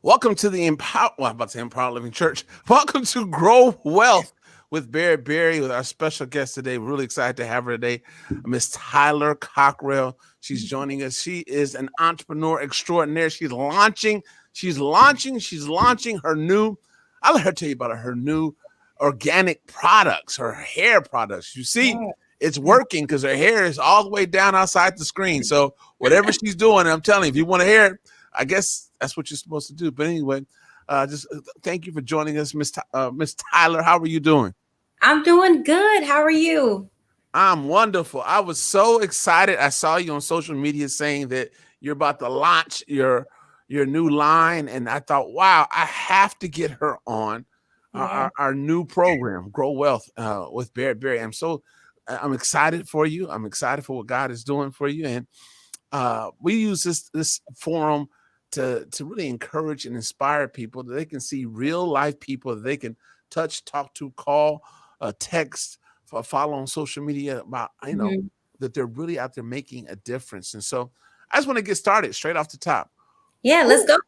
Welcome to the I'm about to say Empower Living Church. Welcome to Grow Wealth with Barry with our special guest today. We're really excited to have her today, Miss Tyler Cockrell. She's joining us. She is an entrepreneur extraordinaire. She's launching her new, I'll let her tell you about her new organic products, her hair products. You see, it's working because her hair is all the way down outside the screen. So whatever she's doing, I'm telling you, if you want to hear it, I guess that's what you're supposed to do. But anyway, just thank you for joining us, Miss Tyler. How are you doing? I'm doing good. How are you? I'm wonderful. I was so excited. I saw you on social media saying that you're about to launch your new line, and I thought, wow, I have to get her on our new program, Grow Wealth with Barry. I'm excited for you. I'm excited for what God is doing for you, and we use this forum to really encourage and inspire people that they can see real life people that they can touch, talk to, call, text, follow on social media about, that they're really out there making a difference. And so I just want to get started straight off the top. Yeah, let's go.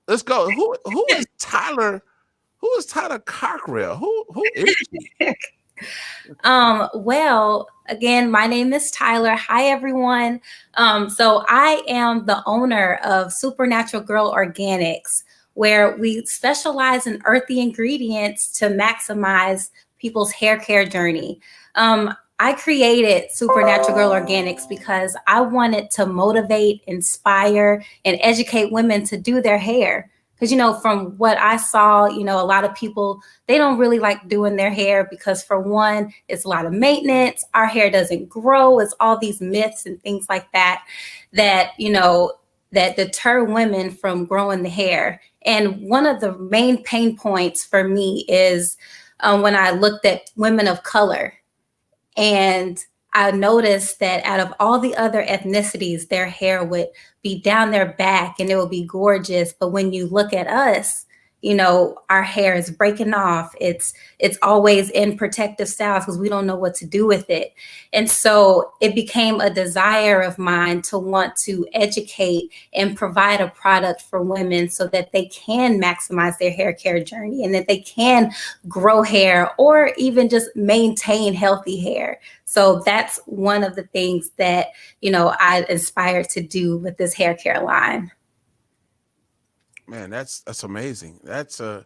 Let's go. Who is Tyler? Who is Tyler Cockrell? Who is she? Well, again, my name is Tyler. Hi, everyone. So I am the owner of Supernatural Girl Organics, where we specialize in earthy ingredients to maximize people's hair care journey. I created Supernatural Girl Organics because I wanted to motivate, inspire, and educate women to do their hair. Because, from what I saw, a lot of people, they don't really like doing their hair because, for one, it's a lot of maintenance. Our hair doesn't grow. It's all these myths and things like that, that deter women from growing the hair. And one of the main pain points for me is when I looked at women of color. And I noticed that out of all the other ethnicities, their hair would be down their back and it would be gorgeous. But when you look at us, our hair is breaking off. It's always in protective styles because we don't know what to do with it. And so it became a desire of mine to want to educate and provide a product for women so that they can maximize their hair care journey and that they can grow hair or even just maintain healthy hair. So that's one of the things that, I inspired to do with this hair care line. Man, that's amazing. So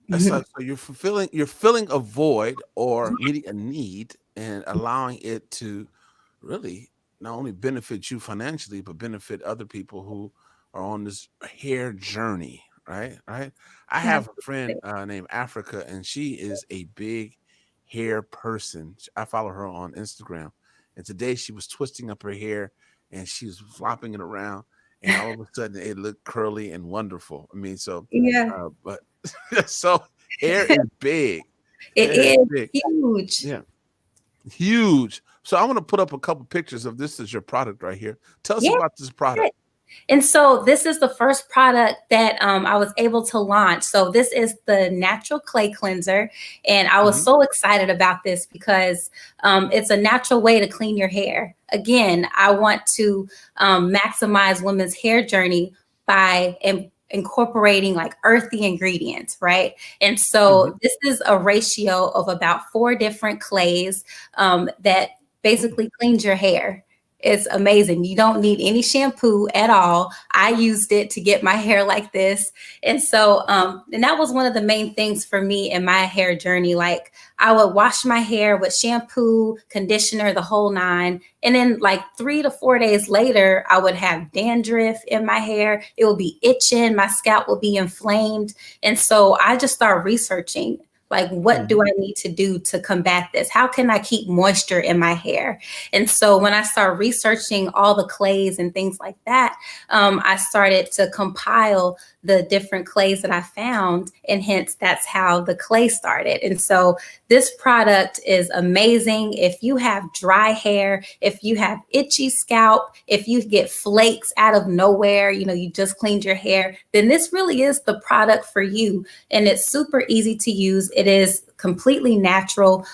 you're filling a void or meeting a need and allowing it to really not only benefit you financially, but benefit other people who are on this hair journey, right? Right. I have a friend named Africa, and she is a big hair person. I follow her on Instagram, and today she was twisting up her hair and she was flopping it around, and all of a sudden it looked curly and wonderful. I mean, Yeah, but so hair is big. it Hair is is big. huge. Yeah, huge. So I want to put up a couple pictures of this as your product right here. Tell us Yeah. about this product. And so this is the first product that I was able to launch. So this is the natural clay cleanser. And I was so excited about this because it's a natural way to clean your hair. Again, I want to maximize women's hair journey by incorporating like earthy ingredients, right? And so this is a ratio of about 4 different clays that basically cleans your hair. It's amazing. You don't need any shampoo at all. I used it to get my hair like this. And so, and that was one of the main things for me in my hair journey. Like I would wash my hair with shampoo, conditioner, the whole nine. And then like 3 to 4 days later, I would have dandruff in my hair. It would be itching. My scalp would be inflamed. And so I just started researching. Like, what do I need to do to combat this? How can I keep moisture in my hair? And so when I started researching all the clays and things like that, I started to compile the different clays that I found. And hence, that's how the clay started. And so this product is amazing. If you have dry hair, if you have itchy scalp, if you get flakes out of nowhere, you just cleaned your hair, then this really is the product for you. And it's super easy to use. It is completely natural.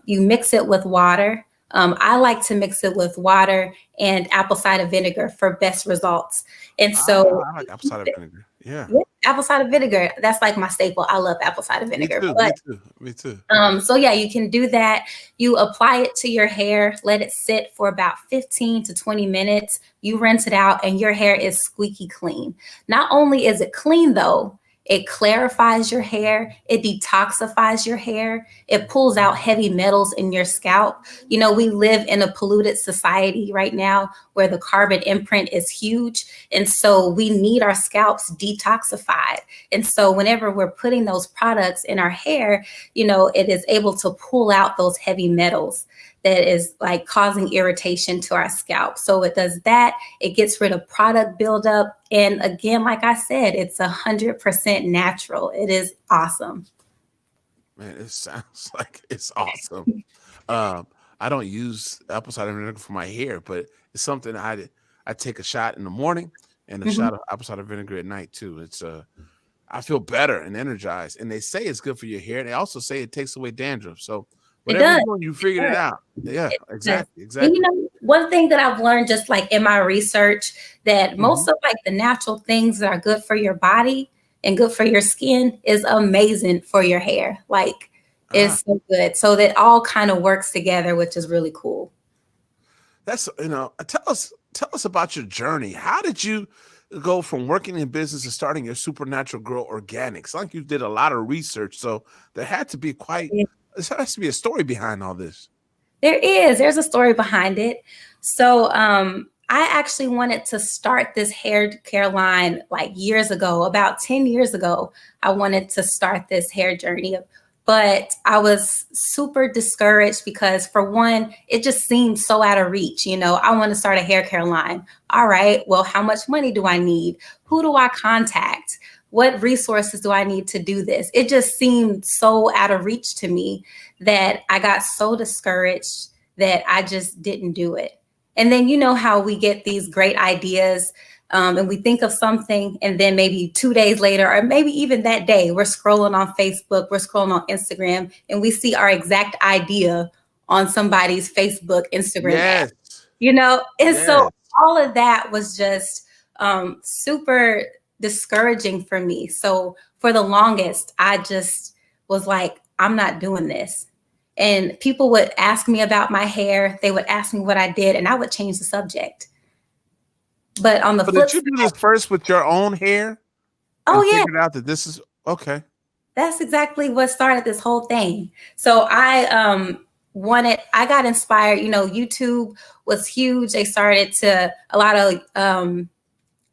You mix it with water. I like to mix it with water and apple cider vinegar for best results. And so I like apple cider vinegar. Yeah. Yeah, apple cider vinegar. That's like my staple. I love apple cider Me vinegar. too. Me But too. Me too. so yeah, you can do that. You apply it to your hair, let it sit for about 15 to 20 minutes. You rinse it out and your hair is squeaky clean. Not only is it clean though, it clarifies your hair, it detoxifies your hair, it pulls out heavy metals in your scalp. You know, we live in a polluted society right now where the carbon imprint is huge. And so we need our scalps detoxified. And so whenever we're putting those products in our hair, you know, it is able to pull out those heavy metals that is like causing irritation to our scalp. So it does that. It gets rid of product buildup. And again, like I said, it's 100% natural. It is awesome. Man, it sounds like it's awesome. Um, I don't use apple cider vinegar for my hair, but it's something I take a shot in the morning and a Mhm. shot of apple cider vinegar at night too. It's I feel better and energized. And they say it's good for your hair. They also say it takes away dandruff. So It whatever does. you're doing, you It figured it does. out. Yeah, It does. exactly, And you exactly. know, one thing that I've learned just like in my research that Hmm. most of like the natural things that are good for your body and good for your skin is amazing for your hair. Like Ah, it's so good. So that all kind of works together, which is really cool. that's tell us about your journey. How did you go from working in business to starting your Supernatural Girl Organics? Like you did a lot of research, so there had to be there has to be a story behind all this. There is. There's a story behind it. So, I actually wanted to start this hair care line like years ago, about 10 years ago. I wanted to start this hair journey, but I was super discouraged because, for one, it just seemed so out of reach. You know, I want to start a hair care line. All right, well, how much money do I need? Who do I contact? What resources do I need to do this? It just seemed so out of reach to me that I got so discouraged that I just didn't do it. And then you know how we get these great ideas and we think of something, and then maybe 2 days later, or maybe even that day, we're scrolling on Facebook, we're scrolling on Instagram, and we see our exact idea on somebody's Facebook, Instagram ad. Yes, You know, and so yes. all of that was just super discouraging for me. So for the longest, I just was like, I'm not doing this. And people would ask me about my hair, they would ask me what I did, and I would change the subject. But on the So flip did you do side, this first with your own hair oh and yeah, figured out that this is okay? that's exactly what started this whole thing. So I got inspired, you know, YouTube was huge. They started to a lot of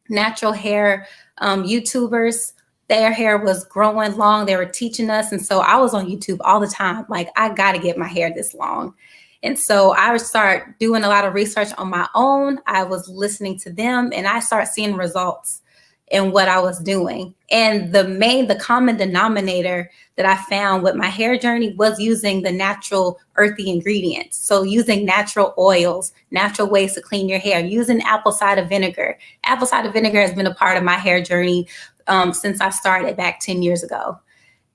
natural hair YouTubers. Their hair was growing long. They were teaching us. And so I was on YouTube all the time. Like, I got to get my hair this long. And so I would start doing a lot of research on my own. I was listening to them and I started seeing results in what I was doing. And the common denominator that I found with my hair journey was using the natural earthy ingredients. So using natural oils, natural ways to clean your hair, using apple cider vinegar. Apple cider vinegar has been a part of my hair journey since I started back 10 years ago.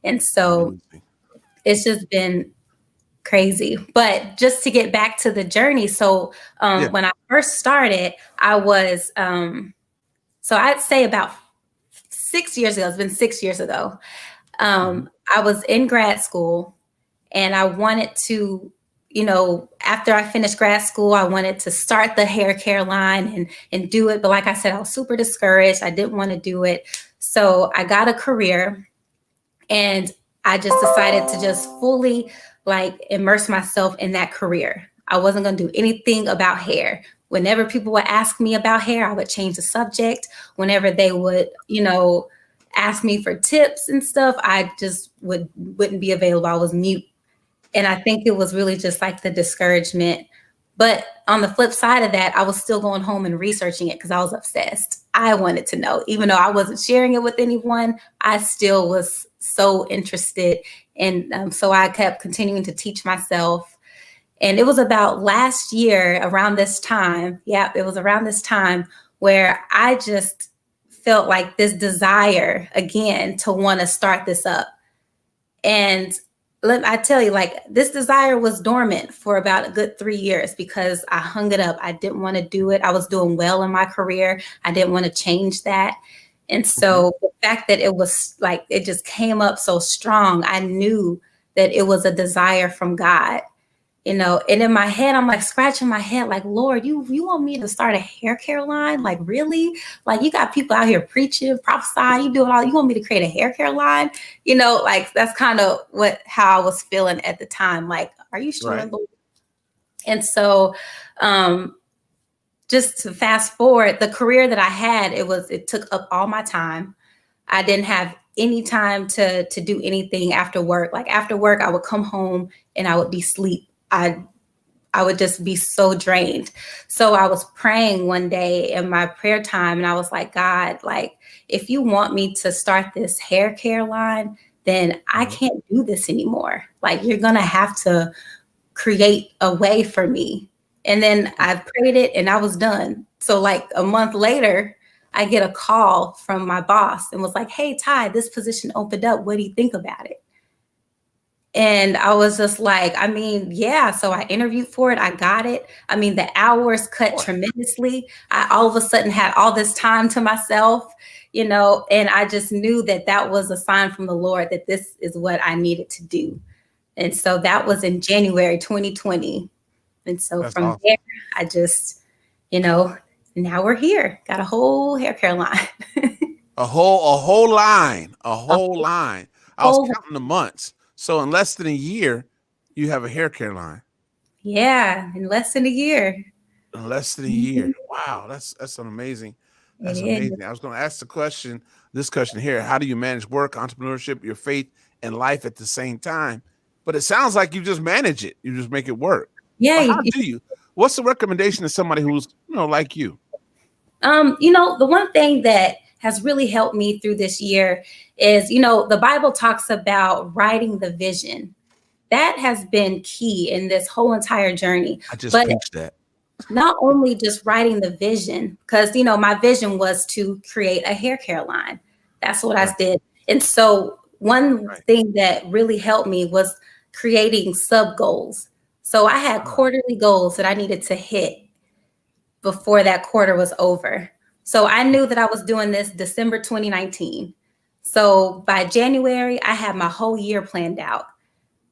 And so Amazing. it's just been crazy. But just to get back to the journey, so Yeah. when I first started, I was, so I'd say about 6 years ago, it's been 6 years ago, Mhm. I was in grad school and I wanted to, you know, after I finished grad school, I wanted to start the hair care line and do it. But like I said, I was super discouraged. I didn't want to do it. So I got a career and I just decided to just fully like immerse myself in that career. I wasn't going to do anything about hair. Whenever people would ask me about hair, I would change the subject. Whenever they would, you know, ask me for tips and stuff, I just wouldn't be available. I was mute. And I think it was really just like the discouragement. But on the flip side of that, I was still going home and researching it because I was obsessed. I wanted to know, even though I wasn't sharing it with anyone, I still was so interested. And so I kept continuing to teach myself. And it was about last year around this time. Yeah, it was around this time where I just felt like this desire again to want to start this up. And I tell you, like, this desire was dormant for about a good 3 years because I hung it up. I didn't want to do it. I was doing well in my career. I didn't want to change that. And Okay. so the fact that it was like, it just came up so strong, I knew that it was a desire from God, and in my head, I'm like scratching my head, like, Lord, you want me to start a hair care line? Like, really? Like, you got people out here preaching, prophesying, you doing all, you want me to create a hair care line? Like, that's kind of how I was feeling at the time. Like, are you sure, Right. Lord? And so, um, just to fast forward, the career that I had, it took up all my time. I didn't have any time to do anything after work. Like, after work, I would come home and I would be asleep. I would just be so drained. So I was praying one day in my prayer time, and I was like, God, like, if you want me to start this hair care line, then I Uh-huh. can't do this anymore. Like, you're going to have to create a way for me. And then I prayed it and I was done. So, like, a month later, I get a call from my boss and was like, hey, Ty, this position opened up. What do you think about it? And I was just like, I mean, yeah. So I interviewed for it. I got it. I mean, the hours cut Boy. tremendously. I all of a sudden had all this time to myself, and I just knew that that was a sign from the Lord that this is what I needed to do. And so that was in January 2020. And so That's from awesome. there, I just, you know, now we're here. Got a whole hair care line. A A whole line. I was whole, counting the months. So in less than a year, you have a hair care line. yeah, in less than a year. In less than a year. Mhm. Wow, that's an amazing. It That's is. amazing. I was going to ask this question here. How do you manage work, entrepreneurship, your faith, and life at the same time? But it sounds like you just manage it. You just make it work. Yeah, But how do you? What's the recommendation to somebody who's, like you? the one thing that has really helped me through this year is, the Bible talks about writing the vision. That has been key in this whole entire journey. I just But preached that. not only just writing the vision, because, my vision was to create a hair care line. That's what I Right. did. And so one Right. thing that really helped me was creating sub goals. So I had Ah, quarterly goals that I needed to hit before that quarter was over. So I knew that I was doing this December 2019. So by January, I had my whole year planned out.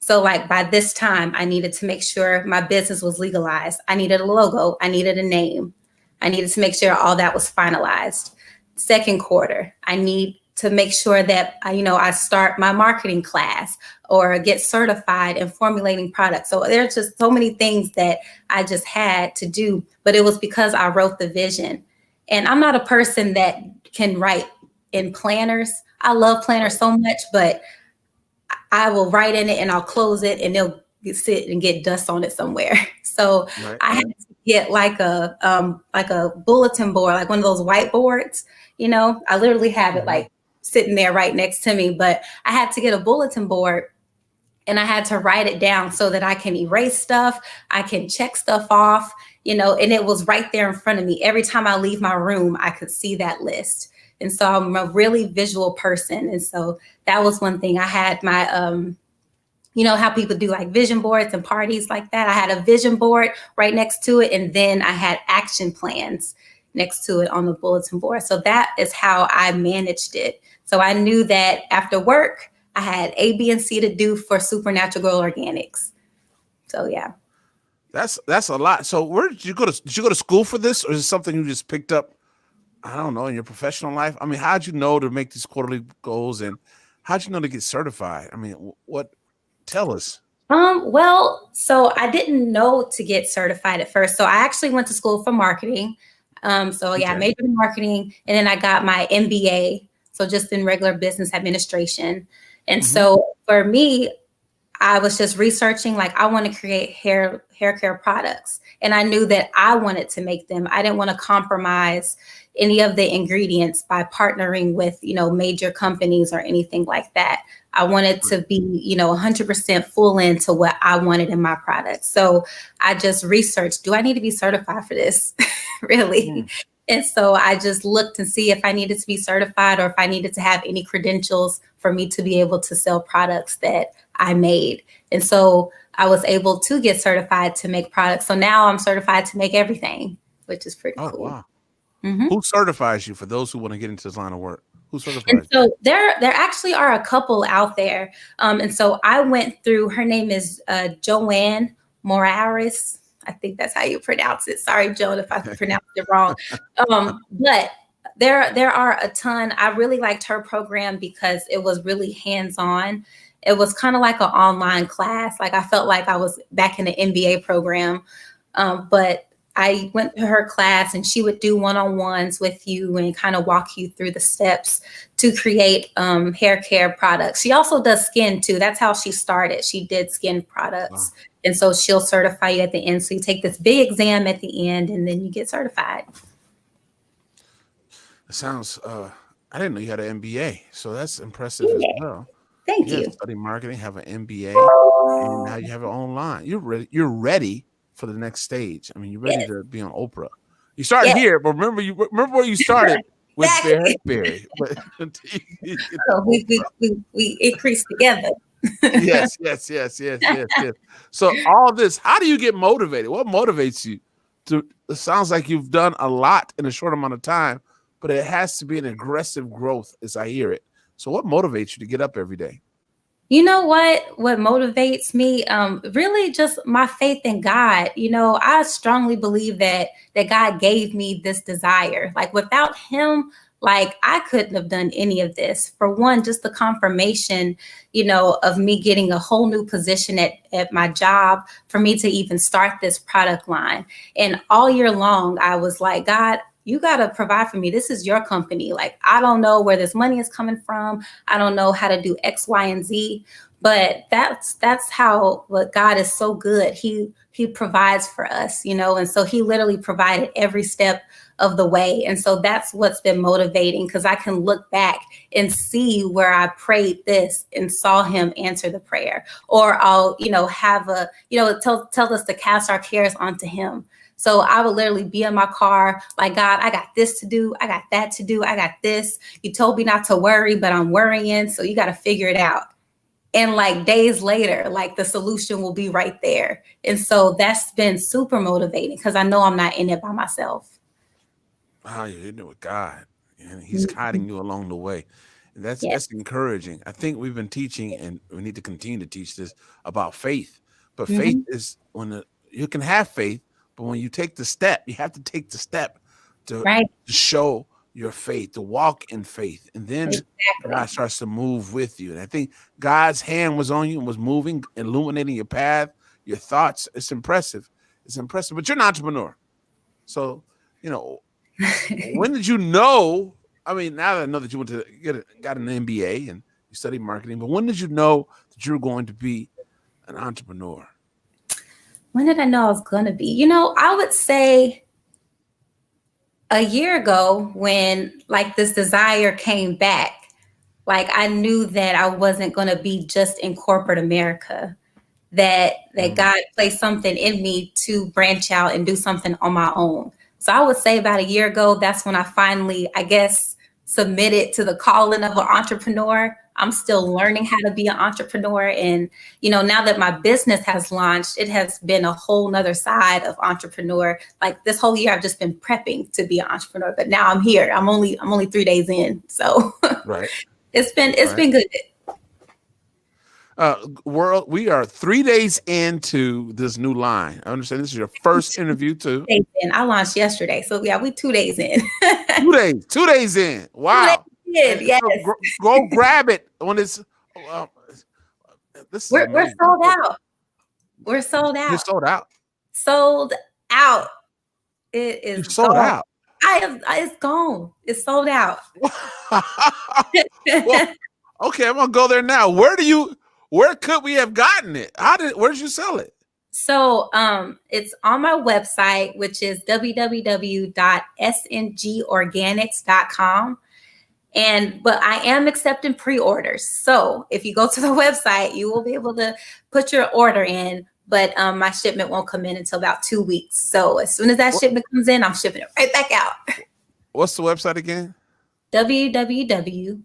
So, like, by this time, I needed to make sure my business was legalized. I needed a logo. I needed a name. I needed to make sure all that was finalized. Second quarter, I need to make sure that I start my marketing class or get certified in formulating products. So there's just so many things that I just had to do, but it was because I wrote the vision. And I'm not a person that can write in planners. I love planners right. so much, but I will write in it and I'll close it and they'll sit and get dust on it somewhere. So Right. I had Right. to get like a bulletin board, like one of those whiteboards. I literally have it Mhm. like sitting there right next to me, but I had to get a bulletin board and I had to write it down so that I can erase stuff, I can check stuff off, and it was right there in front of me. Every time I leave my room, I could see that list. And so I'm a really visual person. And so that was one thing. I had my how people do like vision boards and parties like that. I had a vision board right next to it, and then I had action plans next to it on the bulletin board. So that is how I managed it. So I knew that after work, I had A, B, and C to do for Supernatural Girl Organics. So yeah. That's a lot. So where did you go to? Did you go to school for this, or is it something you just picked up? I don't know, in your professional life. I mean, how'd you know to make these quarterly goals, and how'd you know to get certified? I mean, what? Tell us. Well, so I didn't know to get certified at first. So I actually went to school for marketing. So yeah, I Okay. majored in marketing and then I got my MBA. So just in regular business administration. And Hmm. so for me, I was just researching, like, I want to create hair care products. And I knew that I wanted to make them. I didn't want to compromise any of the ingredients by partnering with, major companies or anything like that. I wanted Right. to be, 100% full into what I wanted in my products. So I just researched, do I need to be certified for this? Really? Mm. And so I just looked and see if I needed to be certified or if I needed to have any credentials for me to be able to sell products that I made. And so I was able to get certified to make products. So now I'm certified to make everything, which is pretty Oh cool. wow. Hmm. Who certifies you for those who want to get into this line of work? Who And certifies you? so there actually are a couple out there. And so I went through, her name is Joanne Morales. I think that's how you pronounce it. Sorry, Joan, if I pronounced it wrong. But there are a ton. I really liked her program because it was really hands-on. It was kind of like an online class. Like I felt like I was back in the MBA program. But I went to her class and she would do one-on-ones with you and kind of walk you through the steps to create hair care products. She also does skin too. That's how she started. She did skin Wow. products. And so she'll certify you at the end. So you take this big exam at the end and then you get certified. It sounds, I didn't know you had an MBA. So that's impressive as Yeah, well. thank Yeah, you. study marketing, have an MBA, and now you have it online. You're ready for the next stage. I mean, you're ready Yes, to be on Oprah. You started yes, here, but remember where you started with exactly. Berry, but until you get to So Oprah. we increase together. Yes, yes, yes, yes, yes, yes. So all this, how do you get motivated? What motivates you to it sounds like you've done a lot in a short amount of time, but it has to be an aggressive growth as I hear it. So what motivates you to get up every day? You know what motivates me? Really just my faith in God. You know, I strongly believe that God gave me this desire. Like without him, like I couldn't have done any of this. For one, just the confirmation, you know, of me getting a whole new position at my job for me to even start this product line. And all year long, I was like, God, you got to provide for me. This is your company. Like, I don't know where this money is coming from. I don't know how to do X, Y, and Z, but that's how what God is so good. He provides for us, you know, and so he literally provided every step of the way. And so that's what's been motivating because I can look back and see where I prayed this and saw him answer the prayer. Or I'll, you know, have a, you know, it tells us to cast our cares onto him. So I would literally be in my car, like, God, I got this to do. I got that to do. I got this. You told me not to worry, but I'm worrying. So you got to figure it out. And like days later, like the solution will be right there. And so that's been super motivating because I know I'm not in it by myself. Wow, you're in it with God, and He's Mhm. guiding you along the way, and that's Yes. that's encouraging. I think we've been teaching, and we need to continue to teach this about faith. But faith Hmm. is you can have faith, but when you take the step, you have to take the step to, Right. to show your faith, to walk in faith, and then God Exactly. starts to move with you. And I think God's hand was on you and was moving, illuminating your path, your thoughts. It's impressive. It's impressive. But you're an entrepreneur, so you know when did you know? I mean, now that I know that you went to got an MBA and you studied marketing, but when did you know that you were going to be an entrepreneur? When did I know I was going to be? You know, I would say a year ago when like this desire came back. Like I knew that I wasn't going to be just in corporate America. That Mm. God placed something in me to branch out and do something on my own. So I would say about a year ago, that's when I finally, I guess, submitted to the calling of an entrepreneur. I'm still learning how to be an entrepreneur. And, you know, now that my business has launched, it has been a whole nother side of entrepreneur. Like this whole year, I've just been prepping to be an entrepreneur, but now I'm here. I'm only 3 days in. So Right, it's right. been good. World, we are 3 days into this new line. I understand this is your first interview too. 2 days in. I launched yesterday. So yeah, we 2 days in. 2 days, 2 days in. 2 days Wow. in, And yes. so go grab it when it's. Well, this is We're amazing. sold out. We're sold You're out. sold out. Sold out. It You is sold gone. out. It's gone. It's sold out. Well, okay, I'm gonna go there now. Where could we have gotten it? Where did you sell it? So it's on my website, which is www.sngorganics.com. But I am accepting pre-orders. So if you go to the website, you will be able to put your order in. But my shipment won't come in until about 2 weeks. So as soon as that What, shipment comes in, I'm shipping it right back out. what's the website again? Mhm.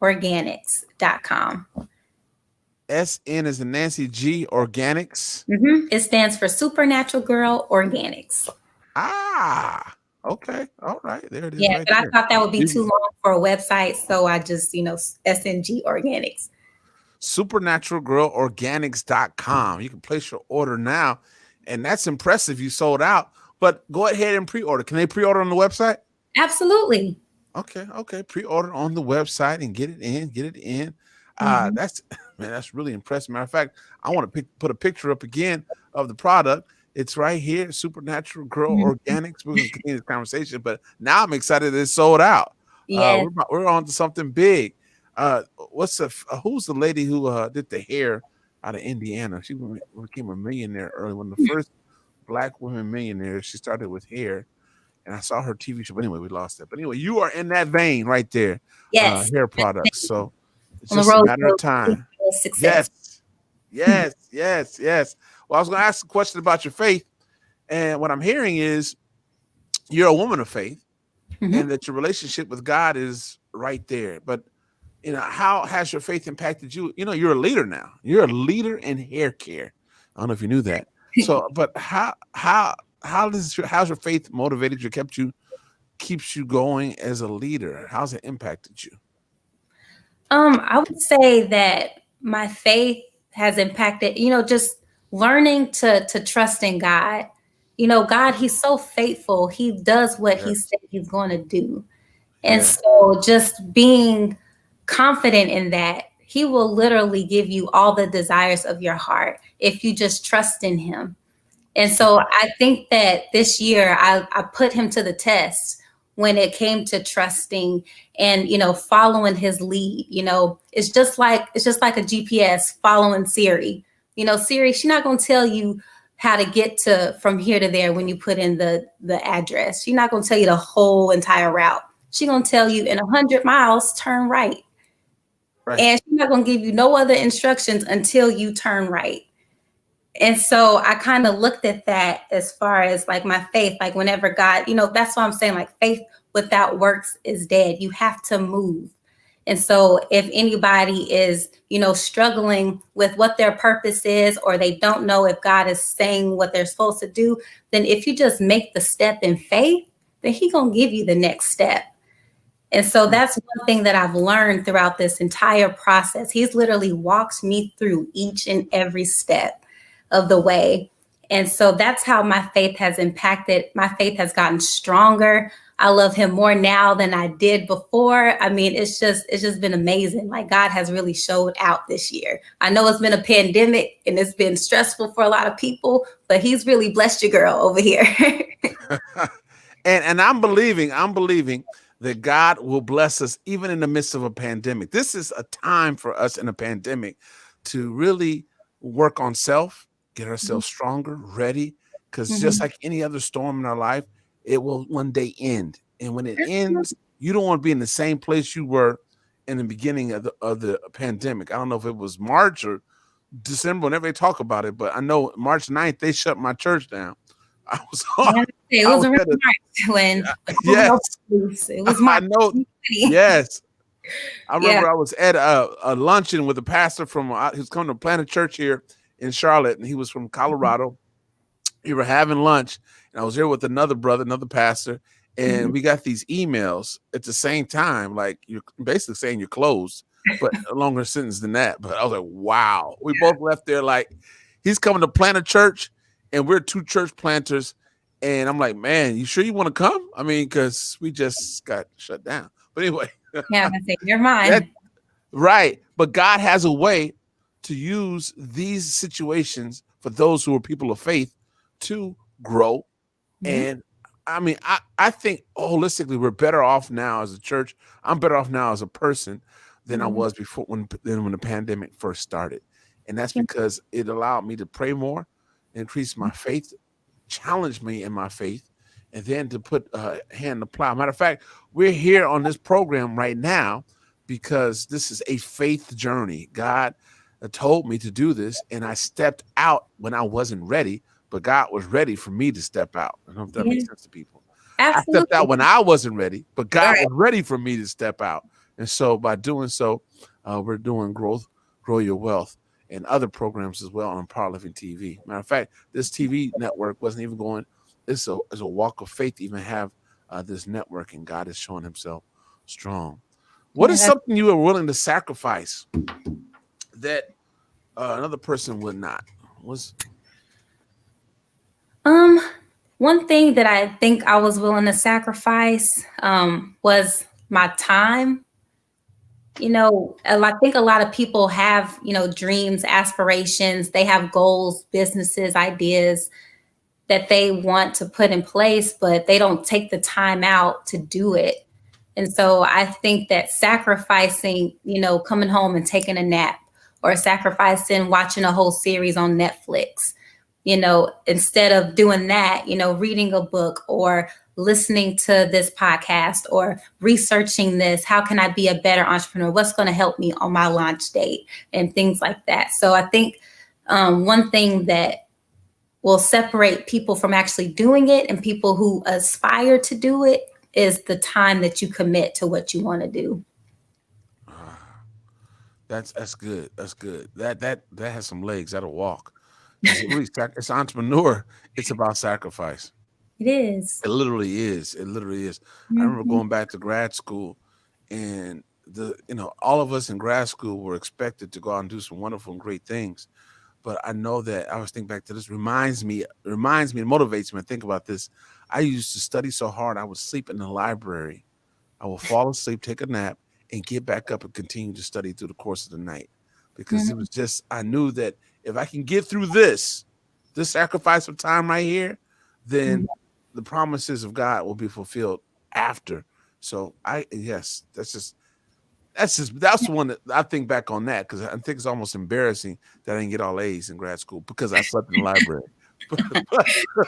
www.sngorganics.com. SN is in Nancy G Organics. It stands for Supernatural Girl Organics. Ah. Okay. All right. There it is Yeah, right but I there. thought that would be too You- long for a website, so I just, SNG Organics. supernaturalgroworganics.com. You can place your order now. And that's impressive. You sold out. But go ahead and pre-order. Can they pre-order on the website? Absolutely. Okay, okay. Pre-order on the website and get it in. Get it in. Mhm. That's man, that's really impressive. Matter of fact, I want to put a picture up again of the product. It's right here, Supernatural Grow Mhm. Organics. We're gonna continue this conversation, but now I'm excited that it's sold out. Yes. We're on to something big. Who's the lady who did the hair out of Indiana? She became a millionaire early. One of the first black women millionaires. She started with hair, and I saw her TV show. But anyway, we lost that. But anyway, you are in that vein right there, Yes. hair products. So it's On the just a road matter of to time. success. Yes, yes, yes, yes. Well, I was going to ask a question about your faith, and what I'm hearing is you're a woman of faith, and Mhm. that your relationship with God is right there. But how has your faith impacted you? You're a leader now. You're a leader in hair care. I don't know if you knew that. So, but how's your faith motivated you, keeps you going as a leader? How's it impacted you? I would say that my faith has impacted, just learning to trust in God. God, He's so faithful. He does what He Yes, said He's going to do. And yes. so just being confident in that, He will literally give you all the desires of your heart if you just trust in Him. And so I think that this year I put him to the test when it came to trusting and following his lead. It's just like a GPS following Siri. Siri, she's not gonna tell you how to get to from here to there when you put in the address. She's not gonna tell you the whole entire route. She's gonna tell you in 100 miles, turn right. Right. And she's not gonna give you no other instructions until you turn right. And so I kind of looked at that as far as like my faith, like whenever God, that's what I'm saying, like faith without works is dead. You have to move. And so if anybody is, struggling with what their purpose is, or they don't know if God is saying what they're supposed to do, then if you just make the step in faith, then He gonna give you the next step. And so Mm. that's one thing that I've learned throughout this entire process. He's literally walked me through each and every step of the way. And so that's how my faith has impacted. My faith has gotten stronger. I love him more now than I did before. I mean, it's just been amazing. Like God has really showed out this year. I know it's been a pandemic and it's been stressful for a lot of people, but he's really blessed your girl over here. and I'm believing that God will bless us even in the midst of a pandemic. This is a time for us in a pandemic to really work on self, get ourselves stronger, ready, because just Mhm. like any other storm in our life, it will one day end. And when it ends, you don't want to be in the same place you were in the beginning of the pandemic. I don't know if it was March or December, whenever they talk about it, but I know March 9th, they shut my church down. I was Yeah, it I was was a real at a March when all hell yes, broke loose. It was I March know. 2020. Yes, I Yeah. remember I was at a luncheon with a pastor from he was coming to plant a church here in Charlotte, and he was from Colorado. We were having lunch, and I was there with another brother, another pastor, and Mhm. we got these emails at the same time, like you're basically saying you're closed, but a longer sentence than that. But I was like, wow. We both left there like he's coming to plant a church, and we're two church planters. And I'm like, man, you sure you want to come? I mean, because we just got shut down. But anyway, Yeah, I say, never that mind. right. But God has a way to use these situations for those who are people of faith to grow. Yeah. And I mean, I think holistically, we're better off now as a church. I'm better off now as a person than I Mhm. was before when the pandemic first started. And that's Yeah. because it allowed me to pray more, increase my faith, challenge me in my faith, and then to put hand to plow. Matter of fact, we're here on this program right now because this is a faith journey. God told me to do this, and I stepped out when I wasn't ready, but God was ready for me to step out. I don't know if that Yeah. makes sense to people. I stepped out Absolutely. when I wasn't ready, but All God right. was ready for me to step out. And so by doing so, we're doing grow your wealth, and other programs as well on Power Living TV. Matter of fact, this TV network wasn't even going. It's a walk of faith to even have this networking. God is showing himself strong. What is Yeah. something you are willing to sacrifice that another person would not? Was Um, One thing that I think I was willing to sacrifice was my time. I think a lot of people have, dreams, aspirations, they have goals, businesses, ideas that they want to put in place, but they don't take the time out to do it. And so I think that sacrificing, coming home and taking a nap, or sacrificing watching a whole series on Netflix, instead of doing that, reading a book or listening to this podcast or researching this, how can I be a better entrepreneur? What's going to help me on my launch date and things like that. So I think one thing that will separate people from actually doing it and people who aspire to do it is the time that you commit to what you want to do. that's good. That's good. That has some legs. That'll walk. Because it really it's entrepreneur. It's about sacrifice. It is. It literally is. It literally is. I remember Mhm. going back to grad school, and all of us in grad school were expected to go out and do some wonderful and great things. But I know that I was thinking back to this reminds me, and motivates me. I think about this. I used to study so hard I would sleep in the library. I will fall asleep, take a nap, and get back up and continue to study through the course of the night. Because it Mhm. was just, I knew that if I can get through this sacrifice of time right here, then the promises of God will be fulfilled after. So yes, that's the one that I think back on that, because I think it's almost embarrassing that I didn't get all A's in grad school because I slept in the library. All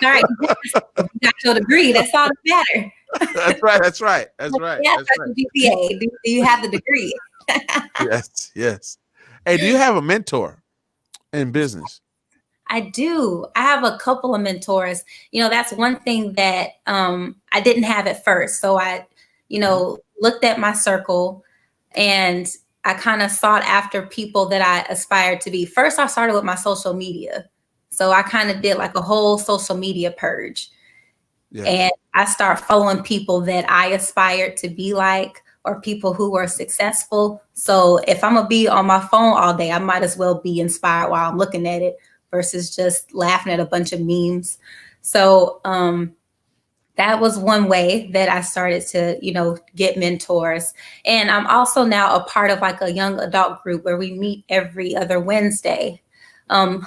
right, you got your degree. That's all that matters. That's right. That's right. That's Like, right. yeah, That's right. the GPA. Do you have the degree? Yes. Yes. Hey, do you have a mentor in business? I do. I have a couple of mentors. That's one thing that I didn't have at first. So I, Mhm. looked at my circle and I kind of sought after people that I aspired to be. First, I started with my social media. So I kind of did like a whole social media purge. Yeah. And I start following people that I aspired to be like, or people who were successful. So if I'm gonna be on my phone all day, I might as well be inspired while I'm looking at it versus just laughing at a bunch of memes. So that was one way that I started to, get mentors. And I'm also now a part of like a young adult group where we meet every other Wednesday,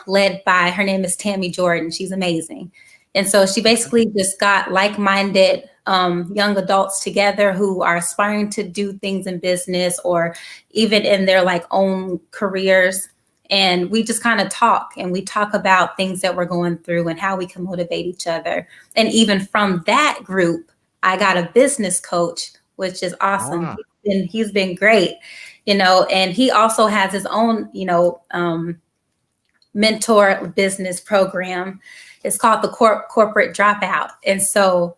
led by, her name is Tammy Jordan. She's amazing. And so she Okay. basically just got like minded young adults together who are aspiring to do things in business or even in their like own careers. And we just kind of talk and we talk about things that we're going through and how we can motivate each other. And even from that group, I got a business coach, which is awesome. Ah. He's been great, and he also has his own, mentor business program. It's called the Corporate Dropout. And so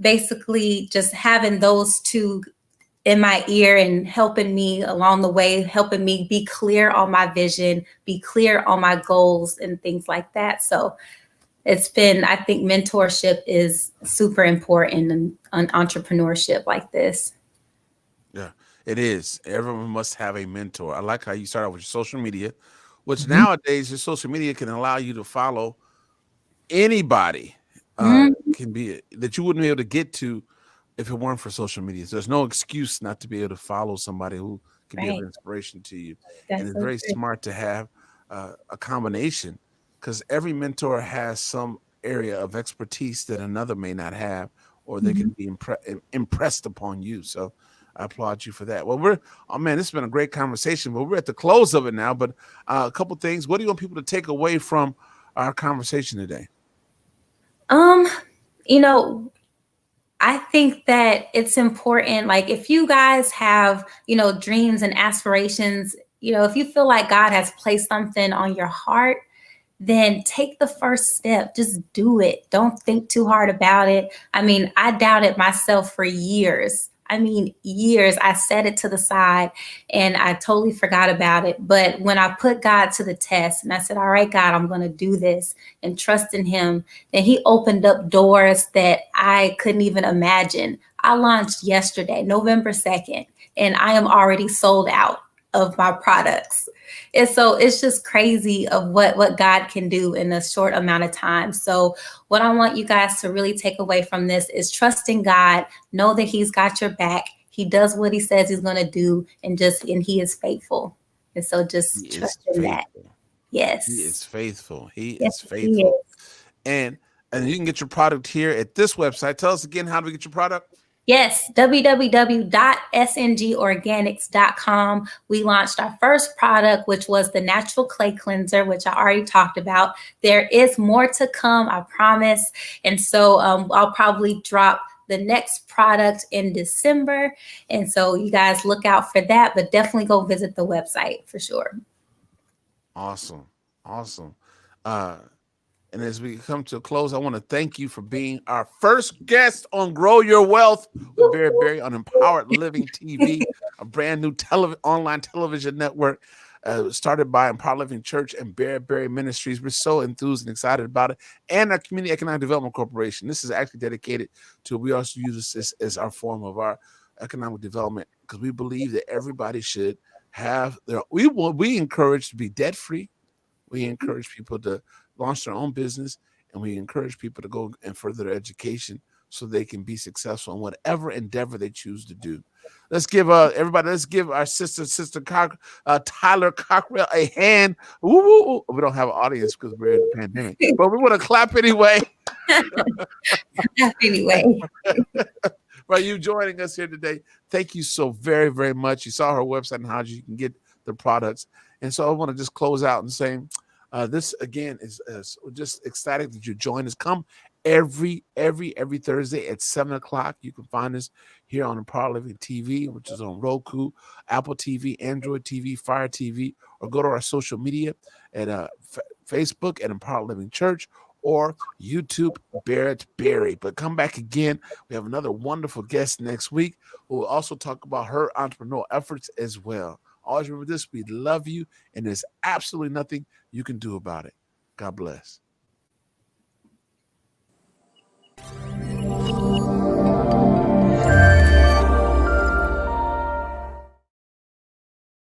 basically just having those two in my ear and helping me along the way, helping me be clear on my vision, be clear on my goals and things like that. So I think mentorship is super important in entrepreneurship like this. Yeah. It is. Everyone must have a mentor. I like how you start out with your social media, which Mhm. nowadays your social media can allow you to follow anybody. Mhm. Can be that you wouldn't be able to get to if it weren't for social media. So there's no excuse not to be able to follow somebody who can be of Right. inspiration to you. And That's it's so very true. smart to have a combination, because every mentor has some area of expertise that another may not have, or they Mhm. can be impressed upon you. So I applaud you for that. Well, oh man, this has been a great conversation, but we're at the close of it now. But a couple things. What do you want people to take away from our conversation today? Um, you know, I think that it's important. Like, if you guys have, dreams and aspirations, if you feel like God has placed something on your heart, then take the first step. Just do it. Don't think too hard about it. I mean, I doubted myself for years. I mean, years. I set it to the side and I totally forgot about it. But when I put God to the test and I said, all right, God, I'm going to do this and trust in Him, then He opened up doors that I couldn't even imagine. I launched yesterday, November 2nd, and I am already sold out of my products. And so it's just crazy of what God can do in a short amount of time. So what I want you guys to really take away from this is trusting God, know that He's got your back. He does what He says He's going to do, and He is faithful. And so He just is trust in that. faithful. He is Yes. faithful. He Yes, is He faithful. is. And you can get your product here at this website. Tell us again, how do we get your product? Yes, www.sngorganics.com. We launched our first product, which was the natural clay cleanser, which I already talked about. There is more to come, I promise. And so I'll probably drop the next product in December. And so you guys look out for that, but definitely go visit the website for sure. Awesome. Awesome. Uh, and as we come to a close, I want to thank you for being our first guest on Grow Your Wealth with Barry Berry on Empowered Living TV, a brand new online television network started by Empowered Living Church and Barry Berry Ministries. We're so enthused and excited about it. And our Community Economic Development Corporation. This is actually dedicated to, we also use this as our form of our economic development, because we believe that everybody should have we encourage to be debt free. We encourage people to launch their own business, and we encourage people to go and further their education so they can be successful in whatever endeavor they choose to do. Let's give everybody. Let's give our Tyler Cockrell a hand. Woo, woo, woo. We don't have an audience because we're in the pandemic, but we want to clap anyway. Anyway. For you joining us here today, thank you so very, very much. You saw her website and how you can get the products. And so I want to just close out and say, this again is just ecstatic that you join us. Come every Thursday at 7:00. You can find us here on Empower Living TV, which is on Roku, Apple TV, Android TV, Fire TV, or go to our social media at Facebook at Empower Living Church, or YouTube, Barrett Berry. But come back again. We have another wonderful guest next week who will also talk about her entrepreneurial efforts as well. Always remember this: we love you, and there's absolutely nothing you can do about it. God bless.